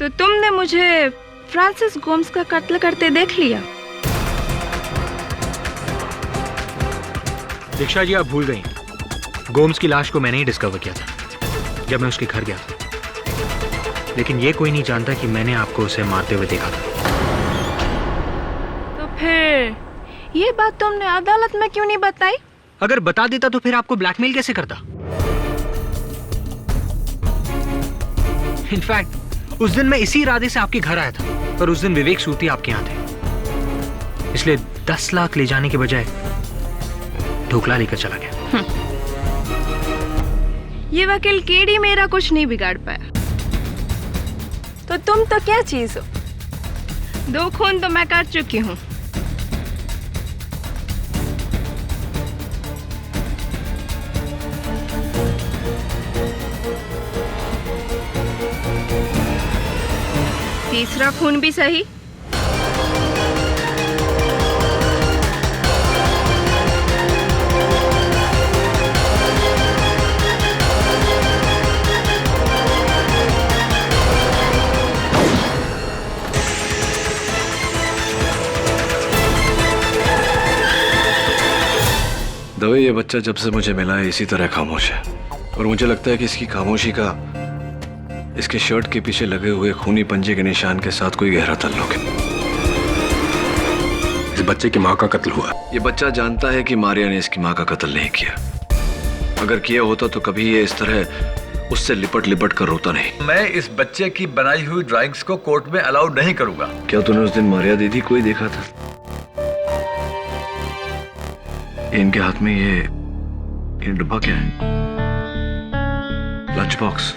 तुमने मुझे फ्रांसिस गोम्स का कत्ल करते देख लिया? दीक्षा जी, आप भूल गई। गोम्स की लाश को मैंने ही डिस्कवर किया था जब मैं उसके घर गया था, लेकिन ये कोई नहीं जानता कि मैंने आपको उसे मारते हुए देखा था। तो फिर ये बात तुमने अदालत में क्यों नहीं बताई? अगर बता देता तो फिर आपको ब्लैकमेल कैसे करता? इनफैक्ट उस दिन मैं इसी इरादे से आपके घर आया था, पर उस दिन विवेक सूती आपके यहाँ थे, इसलिए 10 लाख ले जाने के बजाय ढोकला लेकर चला गया। ये वकील केडी मेरा कुछ नहीं बिगाड़ पाया। तो तुम तो क्या चीज हो? 2 खून तो मैं कर चुकी हूँ। तीसरा खून भी सही। दवे, ये बच्चा जब से मुझे मिला है इसी तरह खामोश है, और मुझे लगता है कि इसकी खामोशी का इसके शर्ट के पीछे लगे हुए खूनी पंजे के निशान के साथ कोई गहरा ताल्लुक है। इस बच्चे की माँ का कत्ल हुआ। ये बच्चा जानता है कि मारिया ने इसकी माँ का कत्ल नहीं किया। अगर किया होता तो कभी ये इस तरह उससे लिपट लिपट कर रोता नहीं। मैं इस बच्चे की बनाई हुई ड्राइंग्स को कोर्ट में अलाउ नहीं करूंगा। क्या तूने उस दिन मारिया दीदी को ही देखा था? इनके हाथ में ये डब्बा क्या है? Lunch box.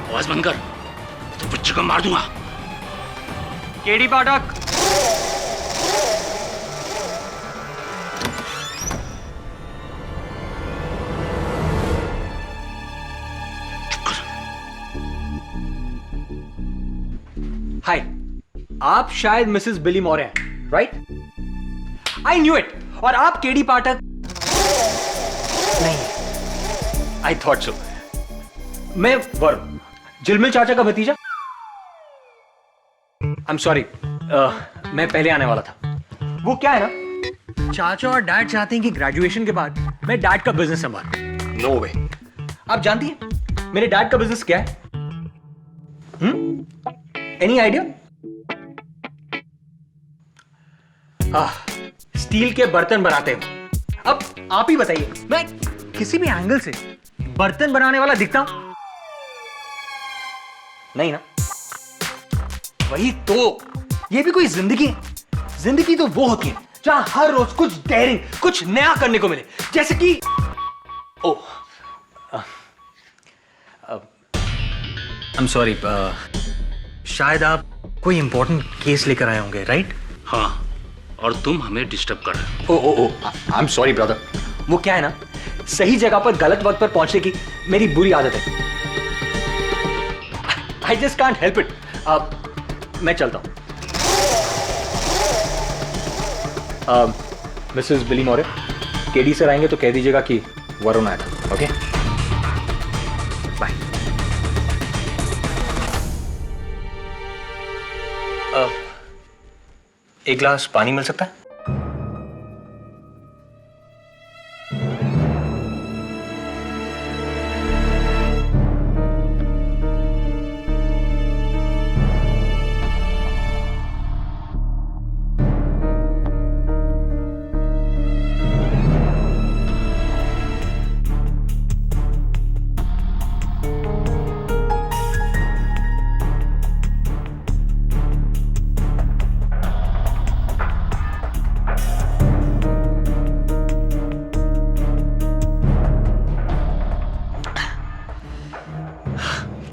आवाज बंद कर, तो बच्चे को मार दूंगा। केडी पाठक, हाय, आप शायद मिसेस बिली मौर्य हैं, राइट? I knew it. और आप केडी पाठक नहीं? I thought so. मैं वरुण, जिलमिल चाचा का भतीजा। आई एम सॉरी, मैं पहले आने वाला था। वो क्या है ना, चाचा और डैड चाहते हैं कि ग्रेजुएशन के बाद मैं डैड का बिजनेस संभालूं। नो वे। आप जानती हैं मेरे डैड का बिजनेस क्या है? Any idea? स्टील के बर्तन बनाते हैं। अब आप ही बताइए, मैं किसी भी एंगल से बर्तन बनाने वाला दिखता हूं? नहीं ना? वही तो, ये भी कोई जिंदगी है? जिंदगी तो वो होती है जहां हर रोज कुछ डेयरिंग, कुछ नया करने को मिले, जैसे कि आई एम सॉरी, शायद आप कोई इंपॉर्टेंट केस लेकर आए होंगे, राइट? हाँ, और तुम हमें डिस्टर्ब कर रहे हो। ओ आई एम सॉरी ब्रदर। वो क्या है ना, सही जगह पर गलत वक्त पर पहुंचने की मेरी बुरी आदत है। I just can't help it. मैं चलता हूं। मिसेस बिली मौर्य, केडी सर आएंगे तो कह दीजिएगा कि वरुण आया था। Okay, bye. एक गिलास पानी मिल सकता है?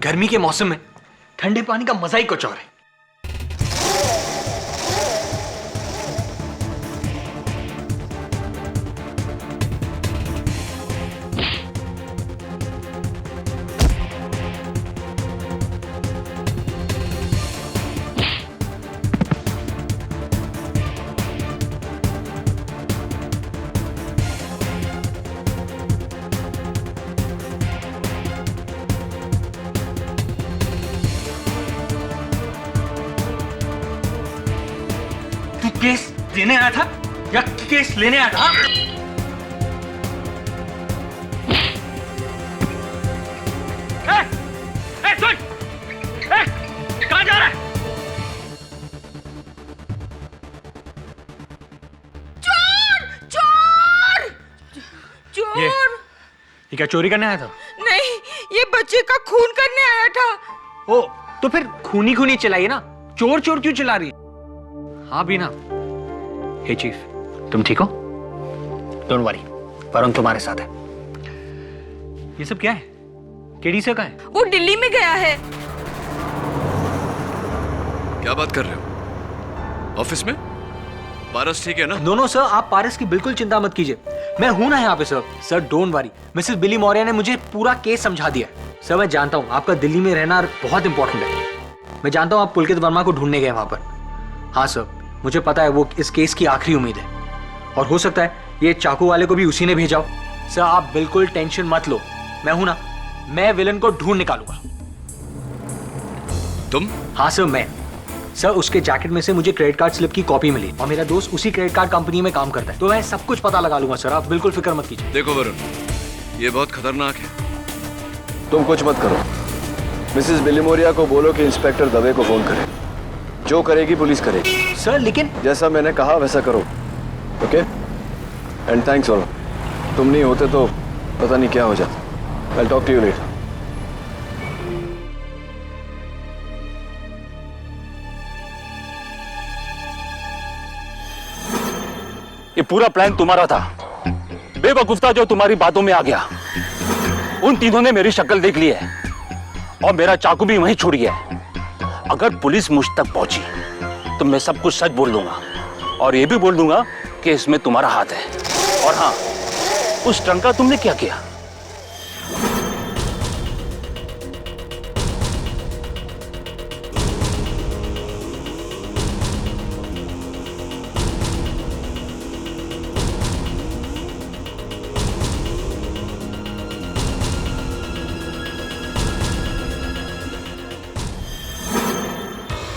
गर्मी के मौसम में ठंडे पानी का मजा ही कुछ और है। केस देने आया था या केस लेने आया था? सुन! कहां जा रहा है? चोर! ये क्या चोरी करने आया था? नहीं, ये बच्चे का खून करने आया था। ओ, तो फिर खूनी खूनी चलाइए ना, चोर चोर क्यों चला रही है? हाँ बीना। हे चीफ, तुम ठीक हो? डोंट वरी, वरुण तुम्हारे साथ है। ये सब क्या है? केडी से कहाँ है? वो दिल्ली में गया है। क्या बात कर रहे हो? ऑफिस में? पारस ठीक है ना? नो सर, आप पारस की बिल्कुल चिंता मत कीजिए, मैं हूं ना यहाँ पे sir. Sir don't worry, Mrs बिली मौर्य ने मुझे पूरा केस समझा दिया है। सर मैं जानता हूँ आपका दिल्ली में रहना बहुत इंपॉर्टेंट है। मैं जानता हूँ आप पुलकित वर्मा को ढूंढने गए वहां पर। हाँ सर, मुझे पता है वो इस केस की आखिरी उम्मीद है, और हो सकता है ये चाकू वाले को भी उसी ने भेजा हो। सर आप बिल्कुल टेंशन मत लो, मैं हूं ना, मैं विलन को ढूंढ निकालूंगा। तुम? हाँ सर मैं। सर उसके जैकेट में से मुझे क्रेडिट कार्ड स्लिप की कॉपी मिली, और मेरा दोस्त उसी क्रेडिट कार्ड कंपनी में काम करता है, तो मैं सब कुछ पता लगा लूंगा सर, आप बिल्कुल फिक्र मत कीजिए। देखो वरुण, ये बहुत खतरनाक है। तुम कुछ मत करो, मिसेस बिली मौर्य को बोलो कि इंस्पेक्टर दवे को फोन करे, जो करेगी पुलिस करेगी। सर लेकिन जैसा मैंने कहा वैसा करो, ओके? एंड थैंक्स वरुण, तुम नहीं होते तो पता नहीं क्या हो जाता। I'll talk to you later. ये पूरा प्लान तुम्हारा था, बेवकूफ था जो तुम्हारी बातों में आ गया। उन तीनों ने मेरी शक्ल देख ली है और मेरा चाकू भी वहीं छूट गया है। अगर पुलिस मुझ तक पहुंची तो मैं सब कुछ सच बोल दूंगा, और ये भी बोल दूंगा कि इसमें तुम्हारा हाथ है। और हाँ, उस ट्रंक का तुमने क्या किया?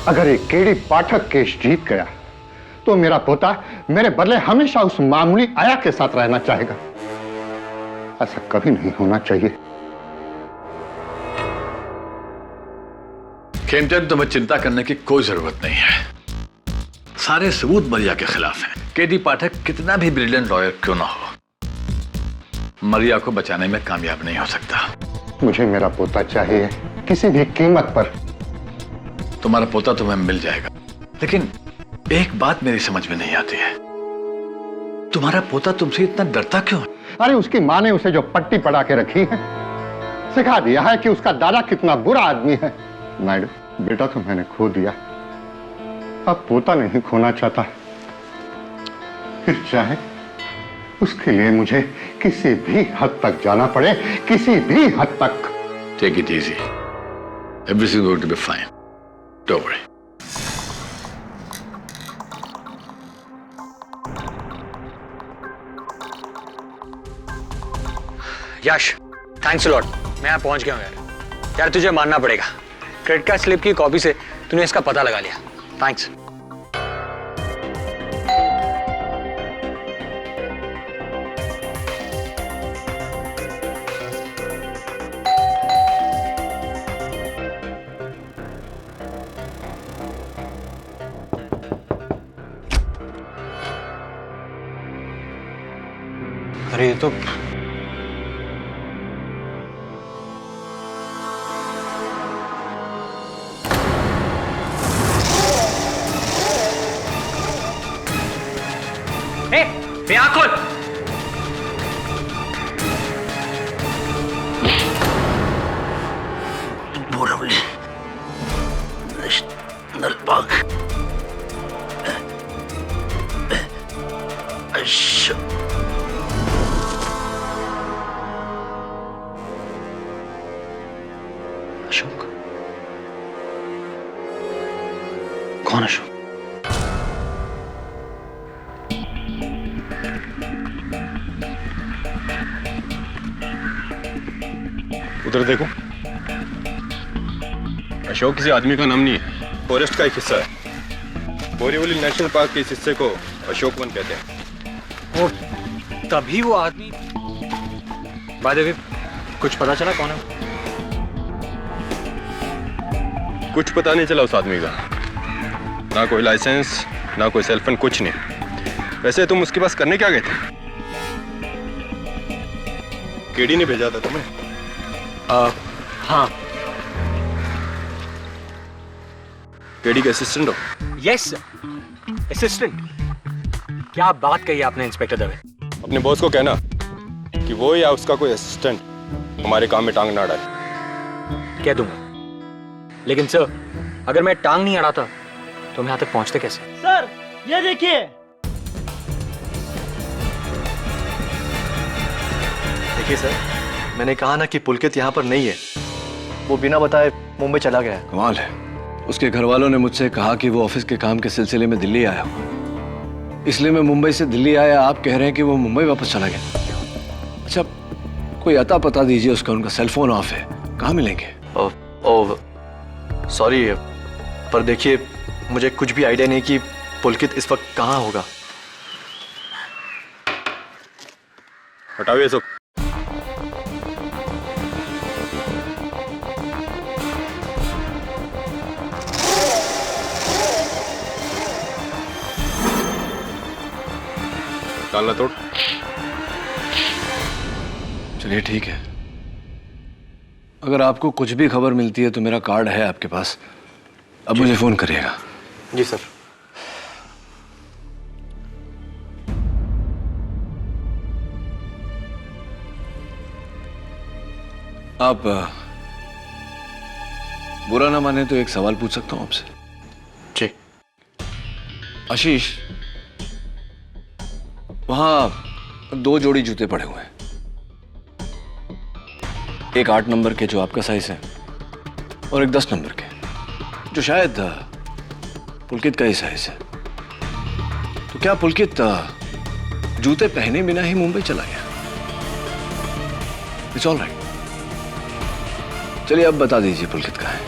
अगर ये केडी पाठक केस जीत गया तो मेरा पोता मेरे बदले हमेशा उस मामूली आया के साथ रहना चाहेगा। ऐसा कभी नहीं होना चाहिए। केंटन, तुम्हें चिंता करने की कोई जरूरत नहीं है। सारे सबूत मरिया के खिलाफ हैं। केडी पाठक कितना भी ब्रिलियंट लॉयर क्यों ना हो, मरिया को बचाने में कामयाब नहीं हो सकता। मुझे मेरा पोता चाहिए, किसी भी कीमत पर। तुम्हारा पोता तुम्हें मिल जाएगा, लेकिन एक बात मेरी समझ में नहीं आती है, तुम्हारा पोता तुमसे इतना डरता क्यों? अरे उसकी माँ ने उसे जो पट्टी पड़ा के रखी है, सिखा दिया है कि उसका दादा कितना बुरा आदमी है। नायडू, बेटा तो मैंने खो दिया, अब पोता नहीं खोना चाहता। फिर चाहे उसके लिए मुझे किसी भी हद तक जाना पड़े, किसी भी हद तक। Take it easy, everything going to be fine, don't worry. Yash, thanks a lot, मैं यहाँ पहुंच गया हूँ यार। यार तुझे मानना पड़ेगा, क्रेडिट कार्ड स्लिप की कॉपी से तूने इसका पता लगा लिया, थैंक्स। अरे ये तो आँख खोल। अशोक? कौन अशोक? उधर देखो। अशोक किसी आदमी का नाम नहीं है, फॉरेस्ट का एक हिस्सा है। बोरीवली नेशनल पार्क के इस हिस्से को अशोक वन कहते हैं। वो तभी वो आदमी। बाय द वे, कुछ पता चला कौन है? कुछ पता नहीं चला उस आदमी का, ना कोई लाइसेंस, ना कोई सेल फोन, कुछ नहीं। वैसे तुम उसके पास करने क्या गए थे? केडी ने भेजा था तुम्हें? हाँ। केडी के असिस्टेंट हो? Yes, assistant. क्या बात कही आपने इंस्पेक्टर दवे? अपने बॉस को कहना कि वो या उसका कोई असिस्टेंट हमारे काम में टांग ना अड़ाए। कह दूंगा, लेकिन सर अगर मैं टांग नहीं अड़ाता तो हम यहाँ तक पहुंचते कैसे? सर ये देखिए। देखिए सर, मैंने कहा ना कि पुलकित यहाँ पर नहीं है। वो बिना बताए मुंबई चला गया है। कमाल है, उसके घर वालों ने मुझसे कहा कि वो ऑफिस के काम के सिलसिले में दिल्ली आया हुआ, इसलिए मैं मुंबई से दिल्ली आया। आप कह रहे हैं कि वो मुंबई वापस चला गया। अच्छा, कोई अता पता दीजिए उसका। उनका सेल फोन ऑफ है, कहाँ मिलेंगे? सॉरी, पर देखिए मुझे कुछ भी आइडिया नहीं कि पुलकित इस वक्त कहाँ होगा। हटाओ ये सब। डालना तोड़। चलिए ठीक है, अगर आपको कुछ भी खबर मिलती है तो मेरा कार्ड है आपके पास, अब मुझे फोन करिएगा। जी सर। आप बुरा ना माने तो एक सवाल पूछ सकता हूं आपसे? जी। आशीष, वहां 2 जोड़ी जूते पड़े हुए हैं। एक 8 नंबर के जो आपका साइज है, और एक 10 नंबर के जो शायद पुलकित का ही साइज है। तो क्या पुलकित जूते पहने बिना ही मुंबई चला गया? It's all right. चलिए अब बता दीजिए पुलकित कहाँ है।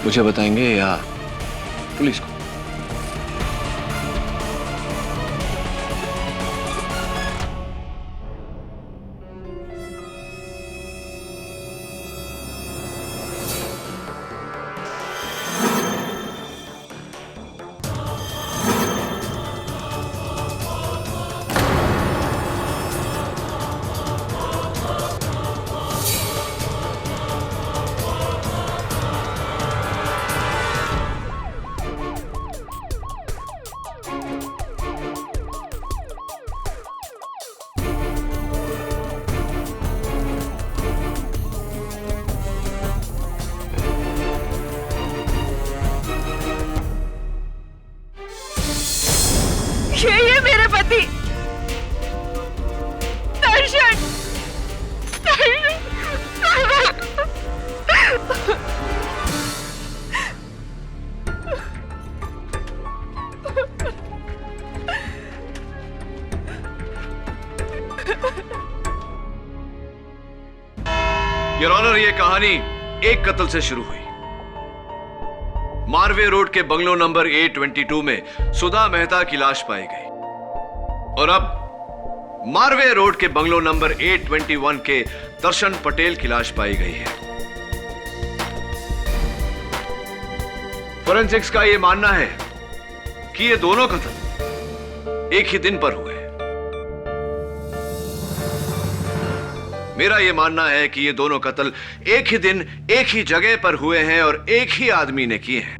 मुझे बताएंगे या पुलिस को? ये मेरे पति दर्शन। योर ऑनर, ये कहानी एक कत्ल से शुरू हुई। मारवे रोड के बंगलो नंबर A22 में सुधा मेहता की लाश पाई गई, और अब मारवे रोड के बंगलो नंबर A21 के दर्शन पटेल की लाश पाई गई है। फोरेंसिक्स का यह मानना है कि ये दोनों कत्ल एक ही दिन पर हुए। मेरा यह मानना है कि ये दोनों कत्ल एक ही दिन एक ही जगह पर हुए हैं और एक ही आदमी ने किए हैं।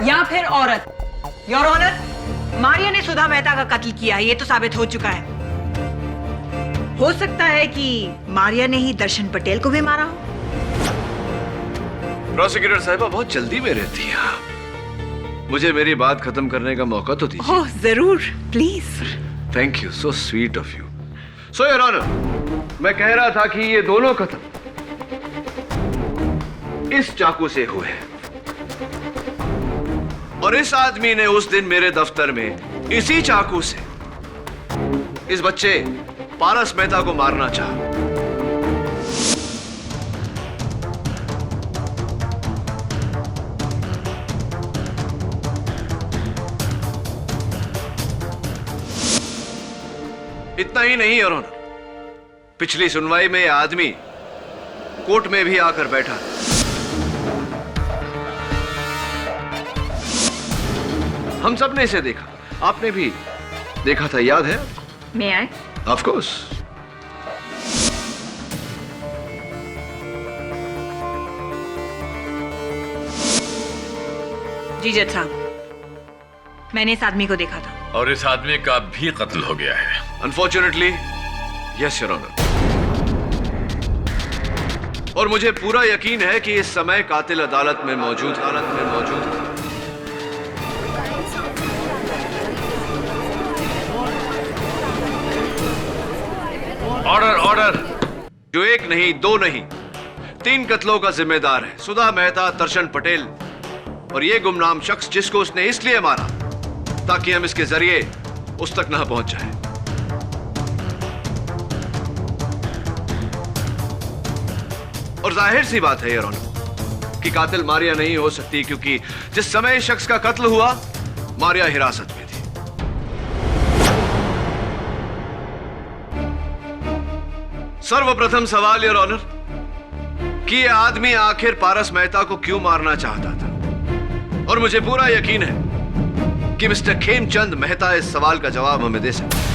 या फिर औरत। योर ऑनर, मारिया ने सुधा मेहता का कत्ल किया है, ये तो साबित हो चुका है। हो सकता है कि मारिया ने ही दर्शन पटेल को भी मारा हो। प्रोसिक्यूटर साहिबा बहुत जल्दी में रहती हैं आप, मुझे मेरी बात खत्म करने का मौका तो दीजिए। ओह जरूर, please. Thank you, so sweet of you. So your honour, मैं कह रहा था कि ये दोनों कत्ल इस चाकू से हुए हैं और इस आदमी ने उस दिन मेरे दफ्तर में इसी चाकू से इस बच्चे पारस मेहता को मारना चाहा। इतना ही नहीं योर ऑनर, पिछली सुनवाई में यह आदमी कोर्ट में भी आकर बैठा। हम सब ने इसे देखा, आपने भी देखा था, याद है? मैं आए? Of course. जी जज साहब, मैंने इस आदमी को देखा था। और इस आदमी का भी कत्ल हो गया है। Unfortunately yes your honour. और मुझे पूरा यकीन है कि इस समय कातिल अदालत में मौजूद ऑर्डर ऑर्डर। जो एक नहीं, दो नहीं, 3 कत्लों का जिम्मेदार है सुधा मेहता, दर्शन पटेल और ये गुमनाम शख्स जिसको उसने इसलिए मारा ताकि हम इसके जरिए उस तक ना पहुंच जाए। और जाहिर सी बात है योर ऑनर कि कातिल मारिया नहीं हो सकती, क्योंकि जिस समय इस शख्स का कत्ल हुआ मारिया हिरासत में थी। सर्वप्रथम सवाल योर ऑनर कि यह आदमी आखिर पारस मेहता को क्यों मारना चाहता था, और मुझे पूरा यकीन है कि मिस्टर खेमचंद मेहता इस सवाल का जवाब हमें दे सकते हैं।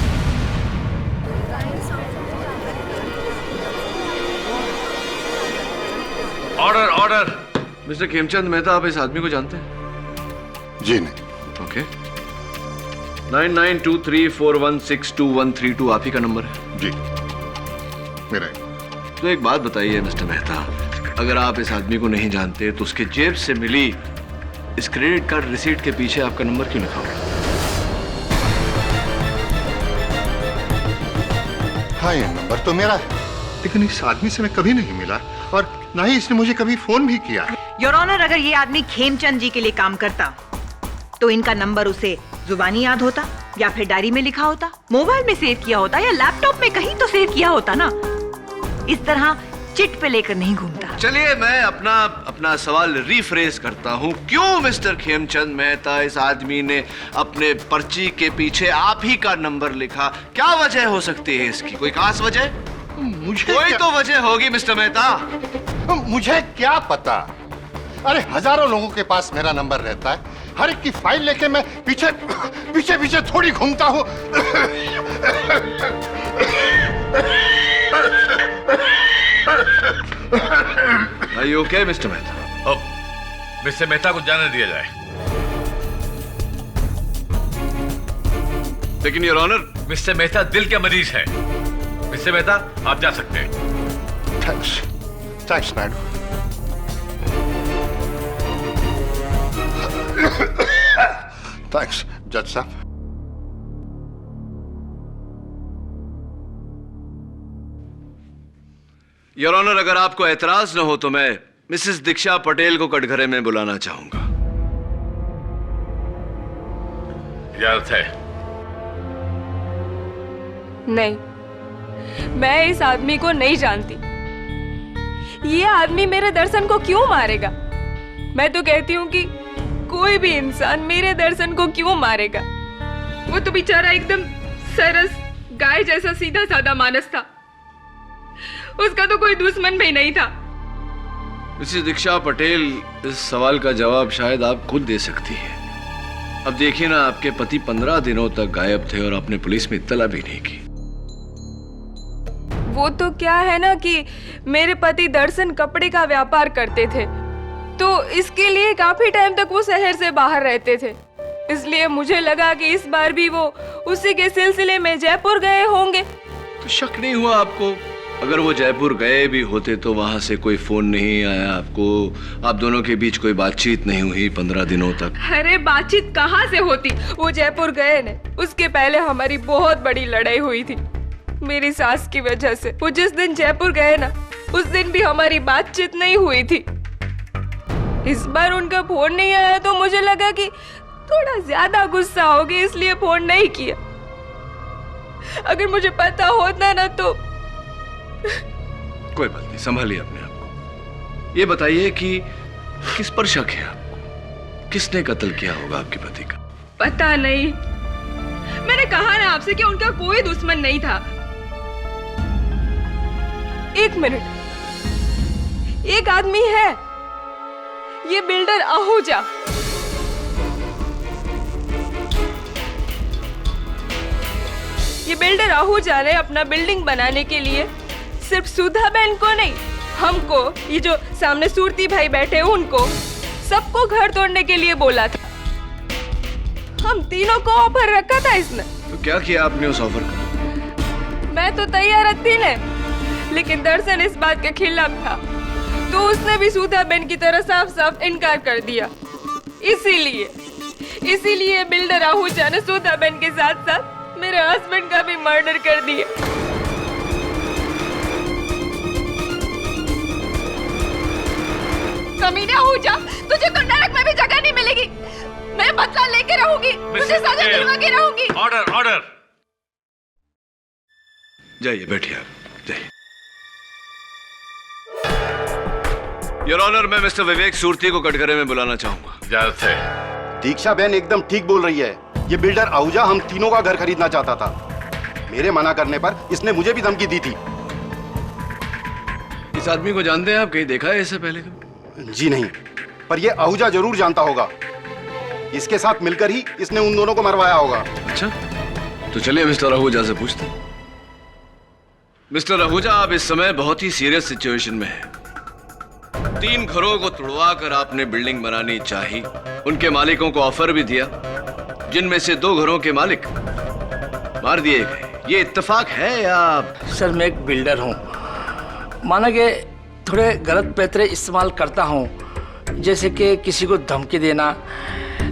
Order order. Mister Khemchand Mehta, आप इस आदमी को जानते हैं? जी नहीं। ओके। 9923416213 आप ही का नंबर है? जी मेरा। तो एक बात बताइए मिस्टर मेहता, अगर आप इस आदमी को नहीं जानते तो उसके जेब से मिली इस क्रेडिट कार्ड रिसीट के पीछे आपका नंबर क्यों लिखा हुआ? हाँ, ये नंबर तो मेरा है, लेकिन इस आदमी से मैं कभी नहीं मिला और ना ही इसने मुझे कभी फोन भी किया। योर ऑनर, अगर ये आदमी खेमचंद जी के लिए काम करता तो इनका नंबर उसे जुबानी याद होता या फिर डायरी में लिखा होता, मोबाइल में सेव किया होता या लैपटॉप में कहीं तो सेव किया होता ना। इस तरह चिट पे लेकर नहीं घूमता। चलिए मैं अपना सवाल रीफ्रेज करता हूं। क्यों मिस्टर खेमचंद मेहता इस आदमी ने अपने पर्ची के पीछे आप ही का नंबर लिखा? क्या वजह हो सकती है इसकी? कोई खास वजह? मुझे कोई तो वजह होगी मिस्टर मेहता। मुझे क्या पता? अरे हजारों लोगों के पास मेरा नंबर रहता है, हर एक की फाइल लेके मैं पीछे पीछे पीछे थोड़ी घूमता हूँ। Are you okay, mister Mehta? Mister Mehta को जाने दिया जाए। लेकिन योर ऑनर, मिस्टर मेहता दिल के मरीज हैं। मिस्टर मेहता, आप जा सकते हैं। Thanks madam. थैंक्स जज साहब। योर ऑनर, अगर आपको एतराज न हो तो मैं मिसेस दीक्षा पटेल को कटघरे में बुलाना चाहूंगा। इजाजत है? नहीं, मैं इस आदमी को नहीं जानती। ये आदमी मेरे दर्शन को क्यों मारेगा? मैं तो कहती हूँ कि कोई भी इंसान मेरे दर्शन को क्यों मारेगा? वो तो बेचारा एकदम सरस गाय जैसा सीधा साधा मानस था, उसका तो कोई दुश्मन भी नहीं था। मिसेस दीक्षा पटेल, इस सवाल का जवाब शायद आप खुद दे सकती हैं। अब देखिए ना, आपके पति 15 दिनों तक गायब थे और आपने पुलिस में इत्तला भी नहीं की। वो तो क्या है ना कि मेरे पति दर्शन कपड़े का व्यापार करते थे, तो इसके लिए काफी टाइम तक वो शहर से बाहर रहते थे, इसलिए मुझे लगा कि इस बार भी वो उसी के सिलसिले में जयपुर गए होंगे। तो शक नहीं हुआ आपको अगर वो जयपुर गए भी होते तो वहां से कोई फोन नहीं आया आपको? आप दोनों के बीच कोई बातचीत नहीं हुई 15 दिनों तक? अरे बातचीत कहाँ से होती, वो जयपुर गए ने उसके पहले हमारी बहुत बड़ी लड़ाई हुई थी मेरी सास की वजह से। वो जिस दिन जयपुर गए ना उस दिन भी हमारी बातचीत नहीं हुई थी। इस बार उनका फोन नहीं आया तो मुझे लगा कि थोड़ा ज्यादा गुस्सा होगी इसलिए फोन नहीं किया। अगर मुझे पता होता ना तो। कोई बात नहीं, संभालिए अपने आप को। ये बताइए कि किस पर शक है आपको? किसने कत्ल किया होगा आपके पति का? पता नहीं, मैंने कहा ना आपसे कि उनका कोई दुश्मन नहीं था। एक मिनट, एक आदमी है, ये बिल्डर आहूजा। ये बिल्डर आहूजा ने अपना बिल्डिंग बनाने के लिए सिर्फ सुधा बहन को नहीं, हमको, ये जो सामने सूरती भाई बैठे उनको, सबको घर तोड़ने के लिए बोला था। हम तीनों को ऑफर रखा था इसने। तो क्या किया आपने उस ऑफर का? मैं तो तैयार थी ने, लेकिन दर्शन इस बात के खिलाफ था तो उसने भी सुधा बहन की तरह साफ साफ इनकार कर दिया। इसीलिए बिल्डर आहूजा ने सुधा बहन के साथ साथ मेरे हस्बैंड का भी मर्डर कर दिया। कमीने आहूजा, तुझे तो नरक में भी जगह नहीं मिलेगी। मैं बदला लेके रहूंगी, तुझे सजा दिलवा के रहूंगी। Order order. जाइए, बैठिए आप, जाइए। योर ऑनर, मैं मिस्टर विवेक सूरती को कटघरे में बुलाना चाहूंगा। इजाजत है। दीक्षा बहन एकदम ठीक बोल रही है। ये बिल्डर आहूजा हम तीनों का घर खरीदना चाहता था। मेरे मना करने पर इसने मुझे भी धमकी दी थी। इस आदमी को जानते हैं आप? कहीं देखा है इससे पहले कभी? जी नहीं, पर ये आहूजा जरूर जानता होगा। इसके साथ मिलकर ही इसने उन दोनों को मरवाया होगा। अच्छा, तो चलिए मिस्टर आहूजा से पूछते हैं। मिस्टर आहूजा, आप इस समय बहुत ही सीरियस सिचुएशन में हैं। 3 घरों को तुड़वा कर आपने बिल्डिंग बनानी चाही। उनके मालिकों को ऑफर भी दिया, जिनमें से 2 घरों के मालिक मार दिए गए। ये इत्तेफाक है या? सर, मैं एक बिल्डर हूँ। माना कि थोड़े गलत पैतरे इस्तेमाल करता हूँ, जैसे कि किसी को धमकी देना,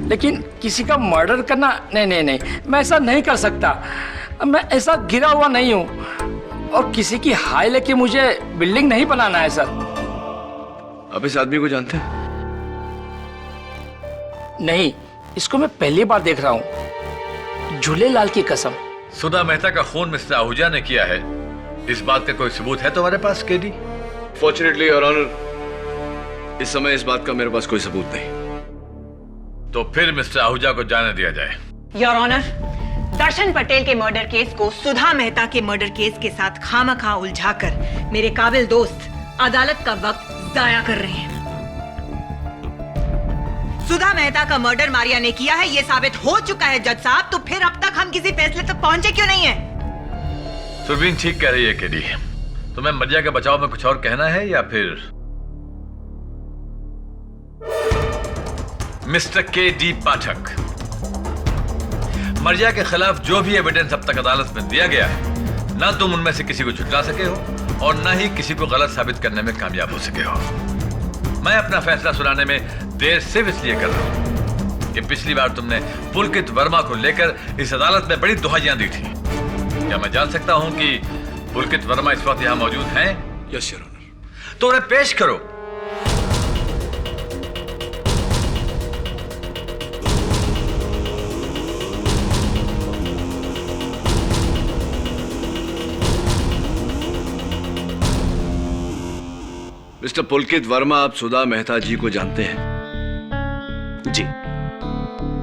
लेकिन किसी का मर्डर करना नहीं, मैं ऐसा नहीं कर सकता। मैं ऐसा गिरा हुआ नहीं हूँ और किसी की हाय लेके मुझे बिल्डिंग नहीं बनाना है सर। आप इस आदमी को जानते हैं? नहीं, इसको मैं पहली बार देख रहा हूँ, झूलेलाल की कसम। सुधा मेहता का खून मिस्टर आहूजा ने किया है, इस बात का कोई सबूत है तुम्हारे पास केडी? फॉर्चुनेटली योर ऑनर, इस समय इस बात का मेरे पास कोई सबूत नहीं। तो फिर मिस्टर आहूजा को जाने दिया जाए। योर ऑनर, दर्शन पटेल के मर्डर केस को सुधा मेहता के मर्डर केस के साथ खामखा उलझाकर मेरे काबिल दोस्त अदालत का वक्त जाया कर रहे हैं। सुधा मेहता का मर्डर मारिया ने किया है, यह साबित हो चुका है जज साहब। तो फिर अब तक हम किसी फैसले तक पहुंचे क्यों नहीं है? सुरवीन ठीक कह रही है केडी। तुम्हें मरिया के बचाव में कुछ और कहना है या फिर? Mister KD. पाठक, मरिया के खिलाफ जो भी एविडेंस अब तक अदालत में दिया गया है, ना तुम उनमें से किसी को झुठला सके हो और ना ही किसी को गलत साबित करने में कामयाब हो सके हो। मैं अपना फैसला सुनाने में देर सिर्फ इसलिए कर रहा हूं कि पिछली बार तुमने पुलकित वर्मा को लेकर इस अदालत में बड़ी दुहाइयां दी थी। क्या मैं जान सकता हूं कि पुलकित वर्मा इस वक्त यहां मौजूद हैं? Yes your honour. तो उन्हें पेश करो। मिस्टर पुलकित वर्मा, आप सुधा मेहता जी को जानते हैं? जी,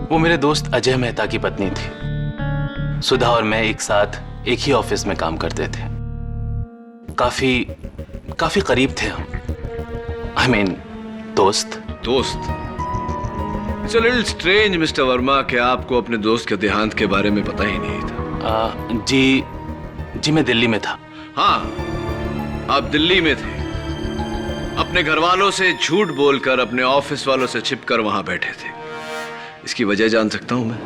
वो मेरे दोस्त अजय मेहता की पत्नी थी। सुधा और मैं एक साथ एक ही ऑफिस में काम करते थे। काफी करीब थे हम। I mean, दोस्त। It's a little strange, mister Verma, कि आपको अपने दोस्त के देहांत के बारे में पता ही नहीं था। जी मैं दिल्ली में था। हाँ, आप दिल्ली में थे। अपने घर वालों से झूठ बोलकर अपने ऑफिस वालों से छिपकर वहां बैठे थे। इसकी वजह जान सकता हूं मैं?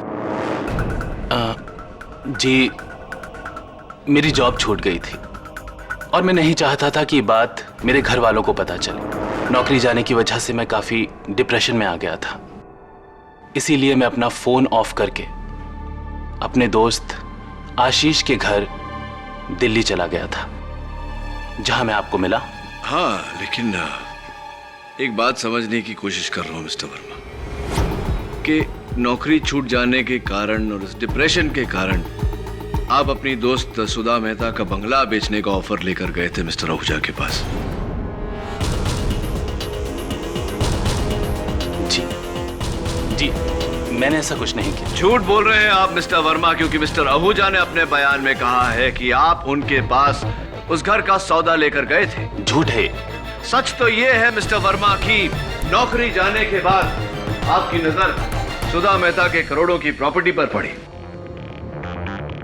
जी, मेरी जॉब छूट गई थी। और मैं नहीं चाहता था कि बात मेरे घर वालों को पता चले। नौकरी जाने की वजह से मैं काफी डिप्रेशन में आ गया था। इसीलिए मैं अपना फोन ऑफ करके अपने दोस्त आशीष के घर दिल्ली चला गया था, जहां मैं आपको मिला। हाँ, लेकिन एक बात समझने की कोशिश कर रहा हूं मिस्टर वर्मा कि नौकरी छूट जाने के कारण और इस डिप्रेशन के कारण आप अपनी दोस्त सुधा मेहता का बंगला बेचने का ऑफर लेकर गए थे मिस्टर आहूजा के पास। जी जी, मैंने ऐसा कुछ नहीं किया। झूठ बोल रहे हैं आप मिस्टर वर्मा, क्योंकि मिस्टर आहूजा ने अपने बयान में कहा है कि आप उनके पास उस घर का सौदा लेकर गए थे। झूठ है। सच तो ये है मिस्टर वर्मा की नौकरी जाने के बाद आपकी नजर सुधा मेहता के करोड़ों की प्रॉपर्टी पर पड़ी।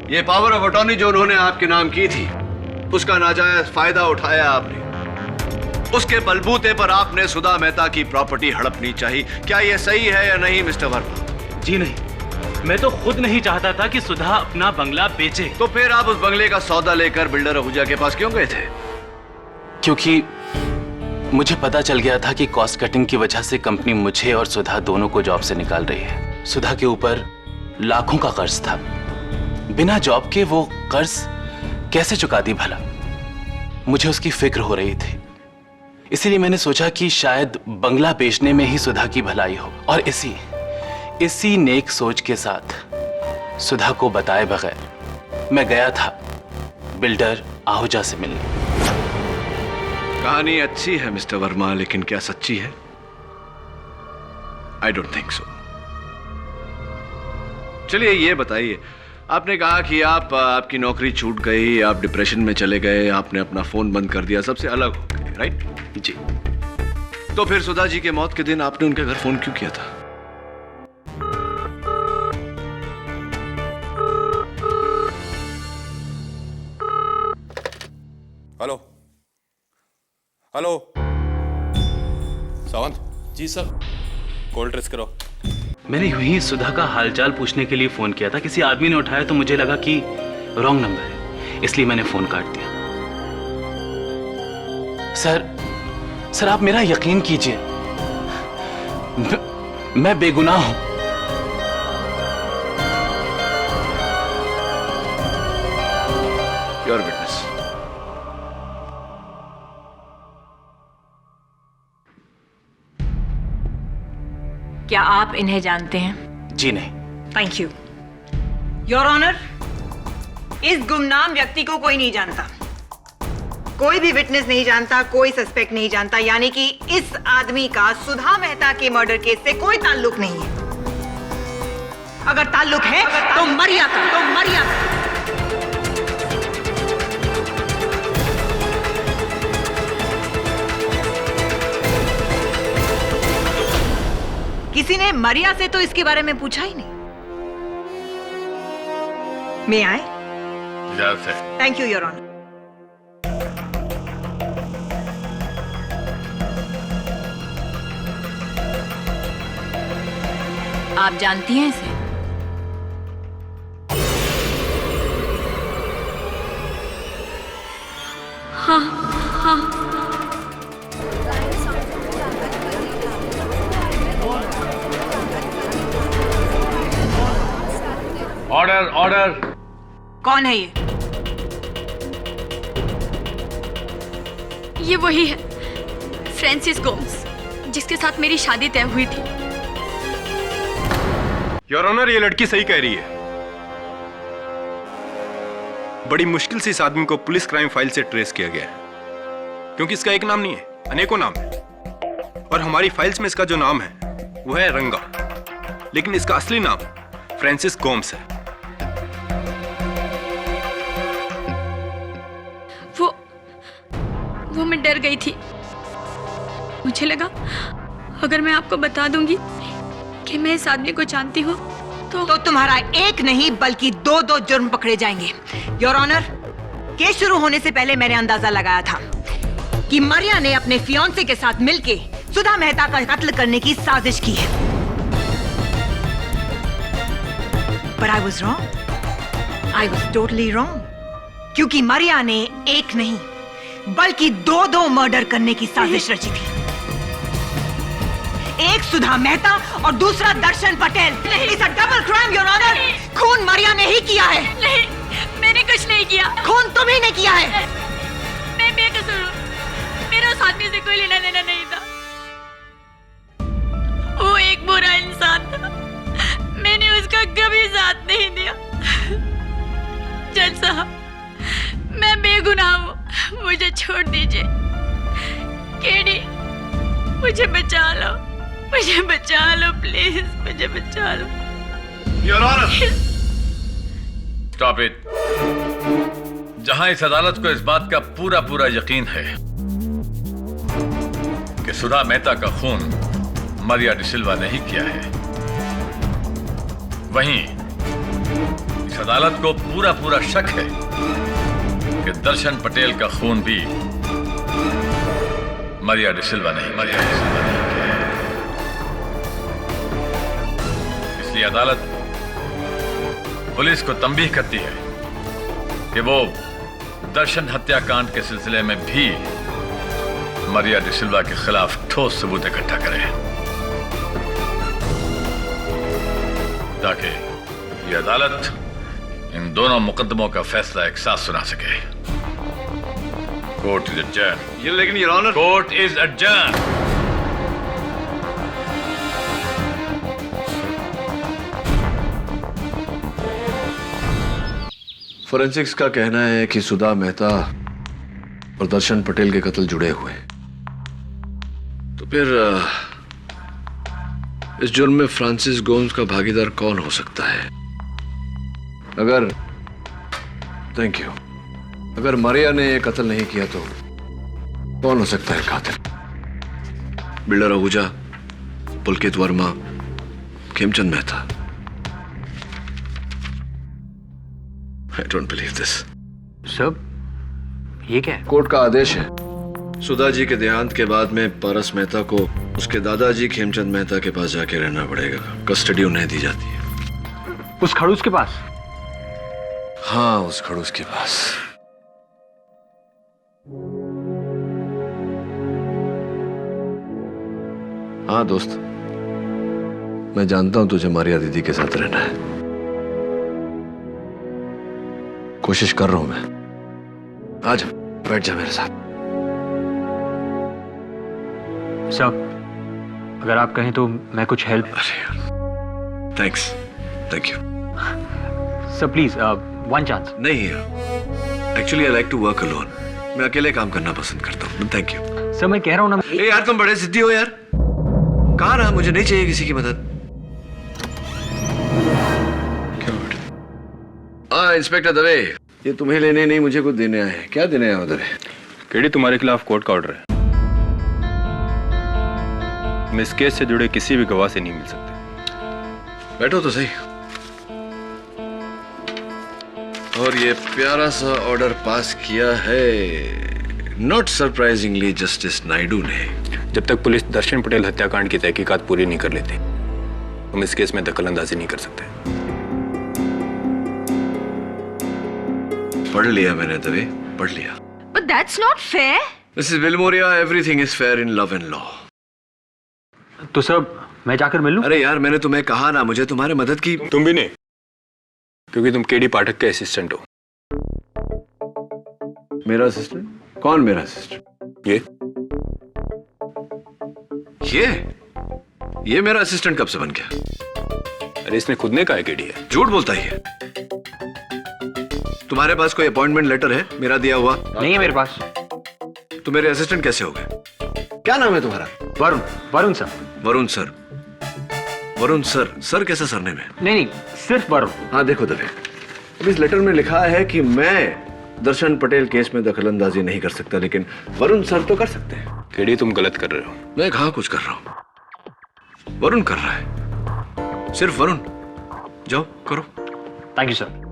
ये पावर ऑफ अटॉर्नी जो उन्होंने आपके नाम की थी, उसका नाजायज फायदा उठाया आपने। उसके बलबूते पर आपने सुधा मेहता की प्रॉपर्टी हड़पनी चाहिए। क्या यह सही है या नहीं मिस्टर वर्मा? जी नहीं, मैं तो खुद नहीं चाहता था कि सुधा अपना बंगला बेचे। तो फिर आप उस बंगले का सौदा लेकर बिल्डर आहूजा के पास क्यों गए थे? क्योंकि मुझे पता चल गया था कि कॉस्ट कटिंग की वजह से कंपनी मुझे और सुधा दोनों को जॉब से निकाल रही है। सुधा के ऊपर लाखों का कर्ज था। बिना जॉब के वो कर्ज कैसे चुका दी भला? मुझे उसकी फिक्र हो रही थी। इसीलिए मैंने सोचा कि शायद बंगला बेचने में ही सुधा की भलाई हो, और इसी नेक सोच के साथ सुधा को बताए बगैर मैं गया था बिल्डर आहूजा से मिलने। कहानी अच्छी है मिस्टर वर्मा, लेकिन क्या सच्ची है? I don't think so. चलिए ये बताइए, आपने कहा कि आपकी नौकरी छूट गई, आप डिप्रेशन में चले गए, आपने अपना फोन बंद कर दिया, सबसे अलग हो गए, राइट? जी। तो फिर सुधा जी के मौत के दिन आपने उनके घर फोन क्यों किया था? हेलो हेलो, सावंत जी सर। कॉल ट्रेस करो। मैंने यूं ही सुधा का हालचाल पूछने के लिए फोन किया था। किसी आदमी ने उठाया तो मुझे लगा कि रॉन्ग नंबर है, इसलिए मैंने फोन काट दिया। सर आप मेरा यकीन कीजिए, मैं बेगुनाह हूं। Your witness. क्या आप इन्हें जानते हैं? जी नहीं। Thank you your honour. इस गुमनाम व्यक्ति को कोई नहीं जानता, कोई भी विटनेस नहीं जानता, कोई सस्पेक्ट नहीं जानता, यानी कि इस आदमी का सुधा मेहता के मर्डर केस से कोई ताल्लुक नहीं है। अगर ताल्लुक है तो मरिया का। किसी ने मरिया से तो इसके बारे में पूछा ही नहीं। मैं आए? इजाजत है। Thank you your honour. आप जानती हैं इसे? हाँ। ऑर्डर। कौन है ये वही है, फ्रांसिस गोम्स, जिसके साथ मेरी शादी तय हुई थी। योर ऑनर, ये लड़की सही कह रही है। बड़ी मुश्किल से इस आदमी को पुलिस क्राइम फाइल से ट्रेस किया गया है, क्योंकि इसका एक नाम नहीं है, अनेकों नाम है। और हमारी फाइल्स में इसका जो नाम है वो है रंगा, लेकिन इसका असली नाम फ्रांसिस गोम्स है। वो मैं डर गई थी। मुझे लगा अगर मैं आपको बता दूंगी कि मैं इस आदमी को जानती हूँ तो तुम्हारा एक नहीं बल्कि दो जुर्म पकड़े जाएंगे। योर ऑनर, केस शुरू होने से पहले मैंने अंदाजा लगाया था कि मरिया ने अपने फियांसे के साथ मिलकर सुधा मेहता का कत्ल करने की साजिश की है। But I was wrong. I was totally wrong. क्योंकि मरिया ने एक नहीं बल्कि दो दो मर्डर करने की साजिश रची थी। एक सुधा मेहता और दूसरा Darshan Patel. It's a double crime your honour. खून मारिया ने ही किया है। नहीं, मैंने कुछ नहीं किया। खून तुम्ही ने किया है। मैं बेकसूर हूँ। मेरा उस आदमी से कोई लेना देना नहीं था। वो एक बुरा इंसान था। मैंने उसका कभी साथ नहीं दिया। जज साहब, मैं बेगुनाह हूँ, मुझे छोड़ दीजिए। केडी, मुझे बचा लो, मुझे बचा लो, प्लीज मुझे बचा लो। Your honour, stop it. जहां इस अदालत को इस बात का पूरा पूरा यकीन है कि सुधा मेहता का खून मरिया डिसिल्वा ने ही किया है, वहीं इस अदालत को पूरा पूरा शक है कि दर्शन पटेल का खून भी मरिया डिसिल्वा ने किया है। इसलिए अदालत पुलिस को तंबीह करती है कि वो दर्शन हत्याकांड के सिलसिले में भी मरिया डिसिल्वा के खिलाफ ठोस सबूत इकट्ठा करे, ताकि ये अदालत इन दोनों मुकदमों का फैसला एक साथ सुना सके। Court is adjourn. ये लेकिन your honour, court is adjourn. Forensics का कहना है कि सुधा मेहता और दर्शन पटेल के कत्ल जुड़े हुए हैं। तो फिर इस जुर्म में फ्रांसिस गोम्स का भागीदार कौन हो सकता है? अगर थैंक यू अगर मरिया ने ये कत्ल नहीं किया तो कौन हो सकता है कातिल? Builder Ahuja, Pulkit Verma, Khemchand Mehta. I don't believe this. Sir, ये क्या है? कोर्ट का आदेश है, सुधा जी के देहांत के बाद में पारस मेहता को उसके दादाजी खेमचंद मेहता के पास जाके रहना पड़ेगा। कस्टडी उन्हें दी जाती है। उस खड़ूस के पास? हाँ, उस खड़ूस के पास। हाँ दोस्त, मैं जानता हूं तुझे मारिया दीदी के साथ रहना है। कोशिश कर रहा हूं मैं। आ जा, बैठ जा मेरे साथ। सर, अगर आप कहें तो मैं कुछ help. Thanks, thank you. Sir please, one chance. नहीं actually I like to work alone. मैं अकेले काम करना पसंद करता हूँ। Thank you. सर मैं कह रहा हूँ ना। ए यार, तुम बड़े जिद्दी हो यार। कहा ना, मुझे नहीं चाहिए किसी की मदद। इंस्पेक्टर दवे, ये तुम्हें लेने नहीं मुझे कुछ देने आए हैं। क्या देने आए दवे? केडी, तुम्हारे खिलाफ कोर्ट का ऑर्डर है। तुम इस केस से जुड़े किसी भी गवाह से नहीं मिल सकते। बैठो तो सही। और ये प्यारा सा ऑर्डर पास किया है नॉट सरप्राइजिंगली जस्टिस नायडू ने। जब तक पुलिस दर्शन पटेल हत्याकांड की तहकीकात पूरी नहीं कर लेती, तुम इस केस में दखलंदाजी नहीं कर सकते। पढ़ लिया मैंने दवे, पढ़ लिया। But that's not fair. Mrs. Vilmoria, everything is fair in love and law. तो सर मैं जाकर मिल लूं? अरे यार, मैंने तुम्हें कहा ना, मुझे तुम्हारे मदद की। तुम भी नहीं, क्योंकि तुम केडी पाठक के असिस्टेंट हो। मेरा असिस्टेंट? कौन मेरा असिस्टेंट? ये मेरा असिस्टेंट कब से बन गया? अरे इसने खुद ने कहा है केडी है। झूठ बोलता ही है। तुम्हारे पास कोई अपॉइंटमेंट लेटर है मेरा दिया हुआ? नहीं है मेरे पास। तो मेरे असिस्टेंट कैसे हो गए? क्या नाम है तुम्हारा? Varun. Varun sir. Varun sir. Varun sir. Sir कैसा सरनेम है? नहीं, सिर्फ वरुण। हाँ देखो दवे, अब इस लेटर में लिखा है कि मैं दर्शन पटेल केस में दखलंदाजी नहीं कर सकता, लेकिन वरुण सर तो कर सकते हैं। केडी, तुम गलत कर रहे हो। मैं कहाँ कुछ कर रहा हूँ, वरुण कर रहा है। सिर्फ वरुण। जाओ करो। Thank you sir.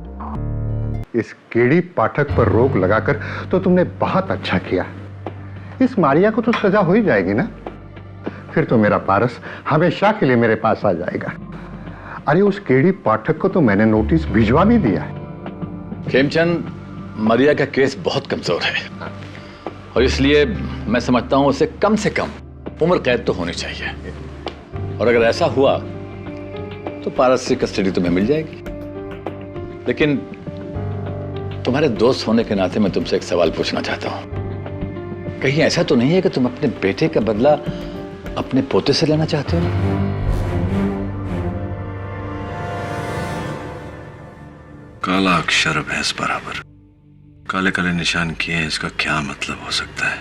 इस केडी पाठक पर रोक लगाकर तो तुमने बहुत अच्छा किया। इस मारिया को तो सजा हो ही जाएगी ना। फिर तो मेरा पारस हमेशा के लिए मेरे पास आ जाएगा। अरे उस केडी पाठक को तो मैंने नोटिस भिजवा भी दिया है। खेमचंद, मरिया का केस बहुत कमजोर है और इसलिए मैं समझता हूं उसे कम से कम उम्र कैद तो होनी चाहिए। और अगर ऐसा हुआ तो पारस की कस्टडी तुम्हें मिल जाएगी। लेकिन तुम्हारे दोस्त होने के नाते मैं तुमसे एक सवाल पूछना चाहता हूं। कहीं ऐसा तो नहीं है कि तुम अपने बेटे का बदला अपने पोते से लेना चाहते हो? काला अक्षर भैंस बराबर, काले काले निशान किए हैं, इसका क्या मतलब हो सकता है?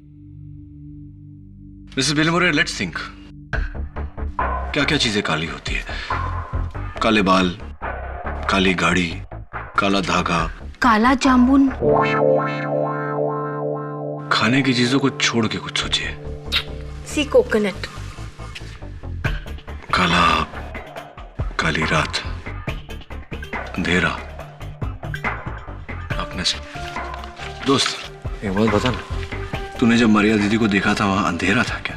Mrs Billimoria, let's think. क्या क्या चीजें काली होती है? काले बाल, काली गाड़ी, काला धागा, काला जामुन। खाने की चीजों को छोड़ के कुछ सोचिए। सी कोकोनट। काला, काली रात, अंधेरा। अपने से दोस्त, एक बात बता ना, तूने जब मारिया दीदी को देखा था वहां अंधेरा था क्या?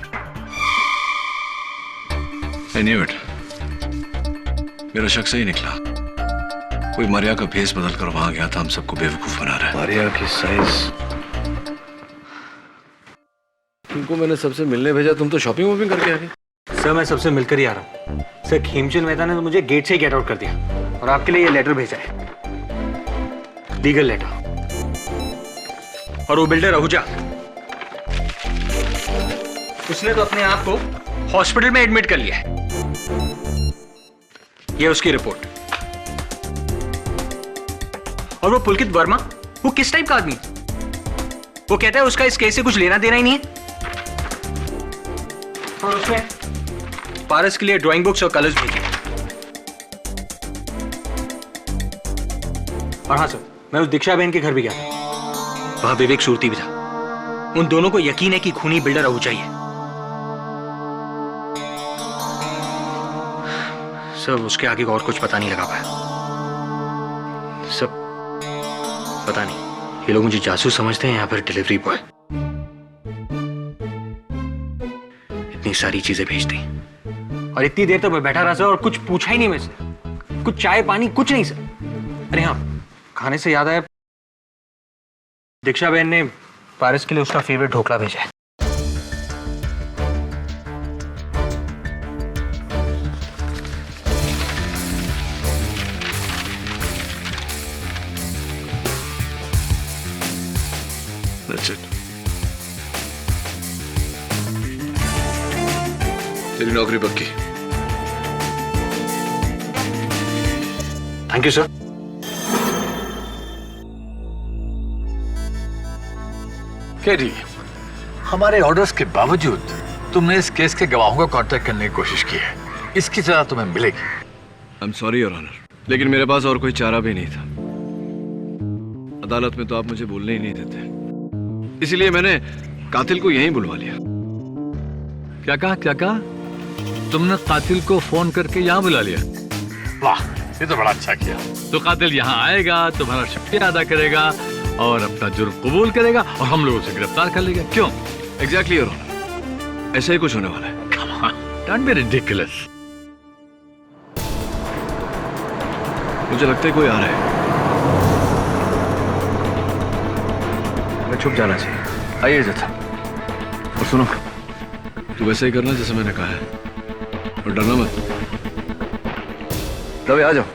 I knew it. मेरा शक सही निकला। कोई मारिया का भेस बदल कर वहां गया था, हम सबको बेवकूफ बना रहा है। मारिया की साइज। तुमको मैंने सबसे मिलने भेजा, तुम तो शॉपिंग वॉपिंग करके आ गए। सर मैं सबसे मिलकर ही आ रहा हूँ। सर खेमचंद मेहता ने तो मुझे गेट से ही गेट आउट कर दिया और आपके लिए ये लेटर भेजा है, लीगल लेटर। और वो बिल्डर आहूजा, उसने तो अपने आप को हॉस्पिटल में एडमिट कर लिया है। ये उसकी रिपोर्ट। और वो पुलकित वर्मा, वो किस टाइप का आदमी? वो कहता है उसका इस केस से कुछ लेना देना ही नहीं है। और उसने पारस के लिए ड्राइंग बुक्स और कलर्स भेजे। और हाँ सर, मैं उस दीक्षा बहन के घर भी गया था, वहां विवेक सूरती भी था। उन दोनों को यकीन है कि खूनी बिल्डर आहूजा ही है। सब उसके आगे और कुछ पता नहीं लगा पाया। सब पता नहीं, ये लोग मुझे जासूस समझते हैं या फिर डिलीवरी बॉय। इतनी सारी चीजें भेज दी और इतनी देर तक मैं बैठा रहा सर और कुछ पूछा ही नहीं मुझसे। कुछ चाय पानी कुछ नहीं सर। अरे हाँ, खाने से याद आया, दीक्षा बहन ने पारस के लिए उसका फेवरेट ढोकला भेजा है। That's it. तेरी नौकरी पक्की। Thank you sir. केडी, हमारे ऑर्डर्स के बावजूद तुमने इस केस के गवाहों को कांटेक्ट करने की कोशिश की है। इसकी सजा तुम्हें मिलेगी। I am sorry your honour, लेकिन मेरे पास और कोई चारा भी नहीं था। अदालत में तो आप मुझे बोलने ही नहीं देते, इसलिए मैंने कातिल को यहीं बुलवा लिया। क्या कहा, क्या कहा? तुमने कातिल को फोन करके यहाँ बुला लिया? वाह, ये तो बड़ा अच्छा किया। तो कातिल यहाँ आएगा, तुम्हारा शुक्रिया अदा करेगा और अपना जुर्म कबूल करेगा और हम लोग उसे गिरफ्तार कर लेंगे। क्यों? एग्जैक्टली योर ऑनर, ऐसा ही कुछ होने वाला है। Come on, don't be ridiculous. मुझे लगता है कोई आ रहा है। मैं छुप जाना चाहिए। आइए जथा। और सुनो, तू वैसे ही करना जैसे मैंने कहा है और डरना मत। तभी आ जाओ।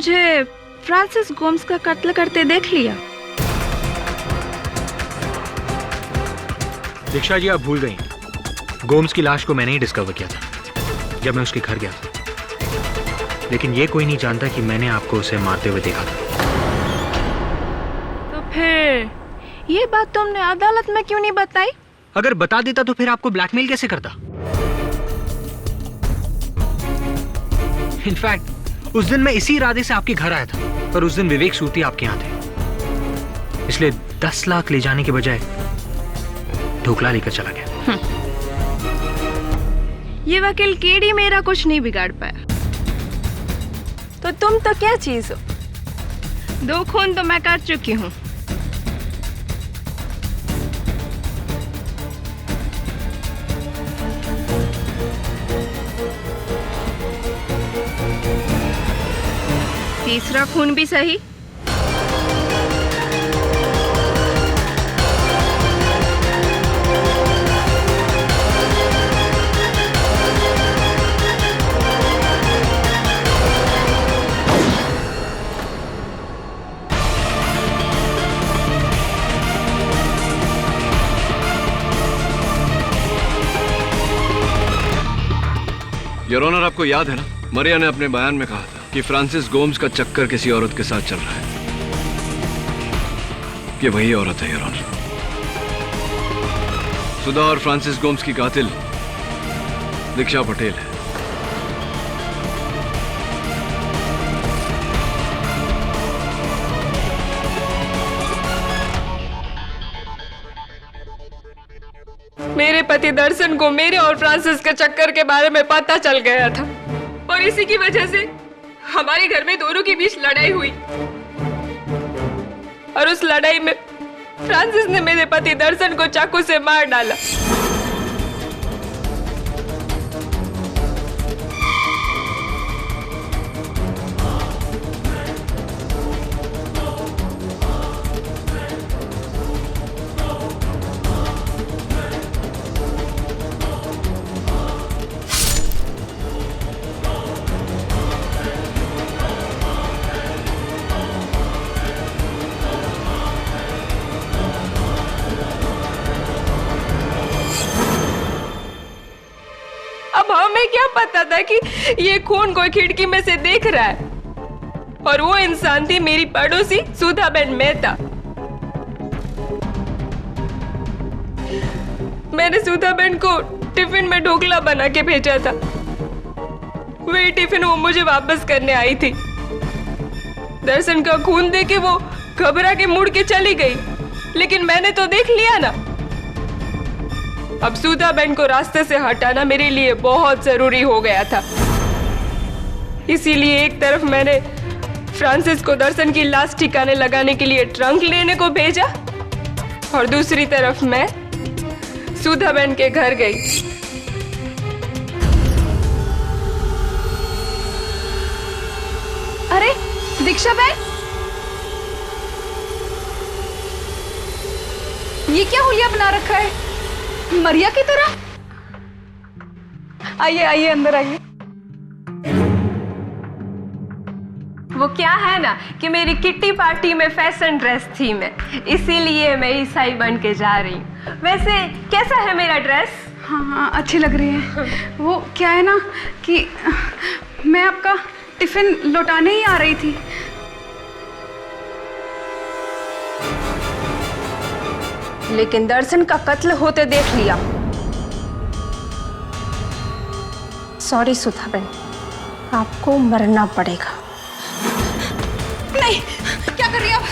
मुझे फ्रांसिस गोम्स का कत्ल करते देख लिया? दीक्षा जी, आप भूल गई, गोम्स की लाश को मैंने ही डिस्कवर किया था जब मैं उसके घर गया था। लेकिन ये कोई नहीं जानता कि मैंने आपको उसे मारते हुए देखा था। तो फिर ये बात तुमने अदालत में क्यों नहीं बताई? अगर बता देता तो फिर आपको ब्लैकमेल कैसे करता? इनफैक्ट उस दिन मैं इसी इरादे से आपके घर आया था, पर उस दिन विवेक सूती आपके यहाँ थे, इसलिए 10 लाख ले जाने के बजाय ढोकला लेकर चला गया। ये वकील केडी मेरा कुछ नहीं बिगाड़ पाया। तो तुम तो क्या चीज हो? 2 खून तो मैं कर चुकी हूँ। तीसरा खून भी सही। योर ऑनर, आपको याद है ना, मरिया ने अपने बयान में कहा था कि फ्रांसिस गोम्स का चक्कर किसी औरत के साथ चल रहा है। ये वही औरत है योर ऑनर। सुधा और फ्रांसिस गोम्स की कातिल दीक्षा पटेल है। मेरे पति दर्शन को मेरे और फ्रांसिस के चक्कर के बारे में पता चल गया था और इसी की वजह से हमारे घर में दोनों के बीच लड़ाई हुई और उस लड़ाई में फ्रांसिस ने मेरे पति दर्शन को चाकू से मार डाला। अब हमें क्या पता था कि ये खून कोई खिड़की में से देख रहा है और वो इंसान थी मेरी पड़ोसी सुधाबेन मेहता। मैंने सुधाबेन को टिफिन में ढोकला बना के भेजा था। वही टिफिन वो मुझे वापस करने आई थी। दर्शन का खून देख के वो घबरा के मुड़ के चली गई, लेकिन मैंने तो देख लिया ना। अब सुधाबेन को रास्ते से हटाना मेरे लिए बहुत जरूरी हो गया था। इसीलिए एक तरफ मैंने फ्रांसिस को दर्शन की लाश ठिकाने लगाने के लिए ट्रंक लेने को भेजा और दूसरी तरफ मैं सुधाबेन के घर गई। अरे दीक्षा बहन, ये क्या हुलिया बना रखा है मरिया की तरह? आइए आइए अंदर आइए। वो क्या है ना कि मेरी किट्टी पार्टी में फैशन ड्रेस थी मैं, इसीलिए मैं ईसाई बन के जा रही हूँ। वैसे कैसा है मेरा ड्रेस? हाँ हाँ अच्छी लग रही है। वो क्या है ना कि मैं आपका टिफिन लौटाने ही आ रही थी। लेकिन दर्शन का कत्ल होते देख लिया। सॉरी सुधाबेन, आपको मरना पड़ेगा। नहीं, क्या कर रही है आप?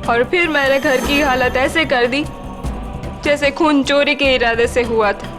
और फिर मैंने घर की हालत ऐसे कर दी जैसे खून चोरी के इरादे से हुआ था।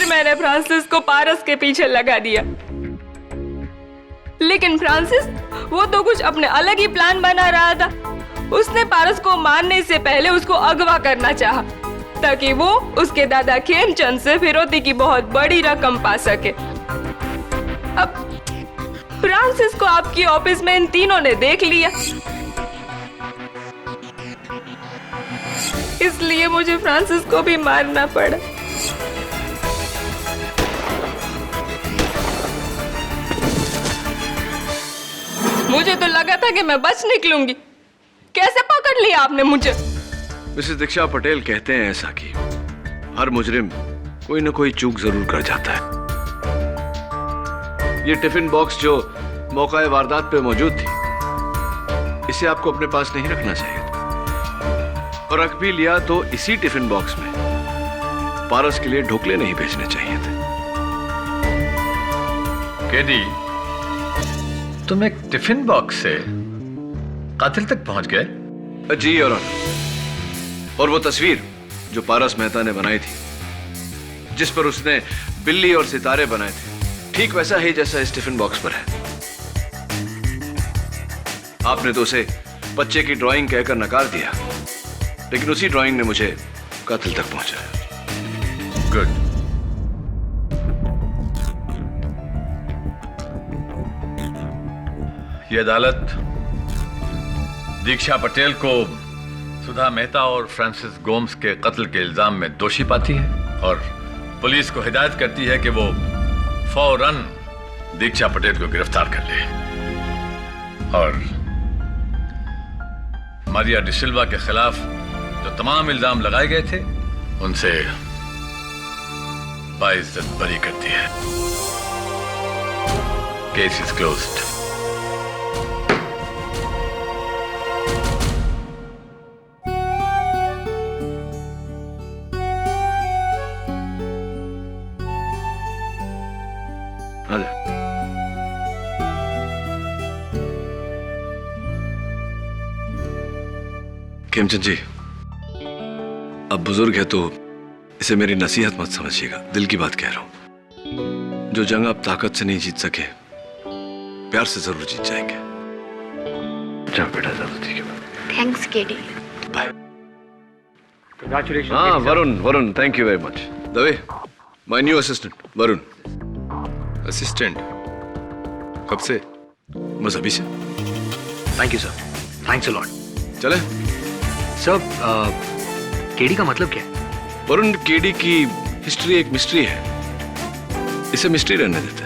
मैंने फ्रांसिस को पारस के पीछे लगा दिया, लेकिन फ्रांसिस वो तो कुछ अपने अलग ही प्लान बना रहा था। उसने पारस को मारने से पहले उसको अगवा करना चाहा, ताकि वो उसके दादा खेमचंद से फिरौती की बहुत बड़ी रकम पा सके। अब फ्रांसिस को आपकी ऑफिस में इन तीनों ने देख लिया, इसलिए मुझे फ्रांसिस को भी मारना पड़ा। मुझे तो लगा था कि मैं बच निकलूंगी, कैसे पकड़ लिया आपने मुझे? मिसेस दीक्षा पटेल कहते हैं ऐसा कि हर मुजरिम कोई न कोई चूक जरूर कर जाता है। ये टिफिन बॉक्स जो मौका वारदात पे मौजूद थी, इसे आपको अपने पास नहीं रखना चाहिए था, और रख भी लिया तो इसी टिफिन बॉक्स में पारस के लिए ढोकले नहीं भेजने चाहिए थे। केडी, तुम एक टिफिन बॉक्स से कातिल तक पहुंच गए? जी योर ऑनर, और वो तस्वीर जो पारस मेहता ने बनाई थी, जिस पर उसने बिल्ली और सितारे बनाए थे, ठीक वैसा ही जैसा इस टिफिन बॉक्स पर है। आपने तो उसे बच्चे की ड्राइंग कहकर नकार दिया, लेकिन उसी ड्राइंग ने मुझे कातिल तक पहुंचाया। गुड। ये अदालत दीक्षा पटेल को सुधा मेहता और फ्रांसिस गोम्स के कत्ल के इल्जाम में दोषी पाती है और पुलिस को हिदायत करती है कि वो फौरन दीक्षा पटेल को गिरफ्तार कर ले और मारिया डिसिल्वा के खिलाफ जो तमाम इल्जाम लगाए गए थे उनसे बाइज्जत बरी करती है। Case is closed. Khemchand ji, अब बुजुर्ग है तो इसे मेरी नसीहत मत समझिएगा, दिल की बात कह रहा हूं। जो जंग आप ताकत से नहीं जीत सके, प्यार से जरूर जीत जाएंगे। जाओ बेटा, जरूर। ठीक है, थैंक्स केडी। बाय। Congratulations. हाँ Varun, thank you very much. Dave, my new assistant Varun. Assistant? कब से? बस अभी से। Thank you sir, thanks a lot. चले सर, केडी का मतलब क्या है? वरुण, केडी की हिस्ट्री एक मिस्ट्री है, इसे मिस्ट्री रहने देते।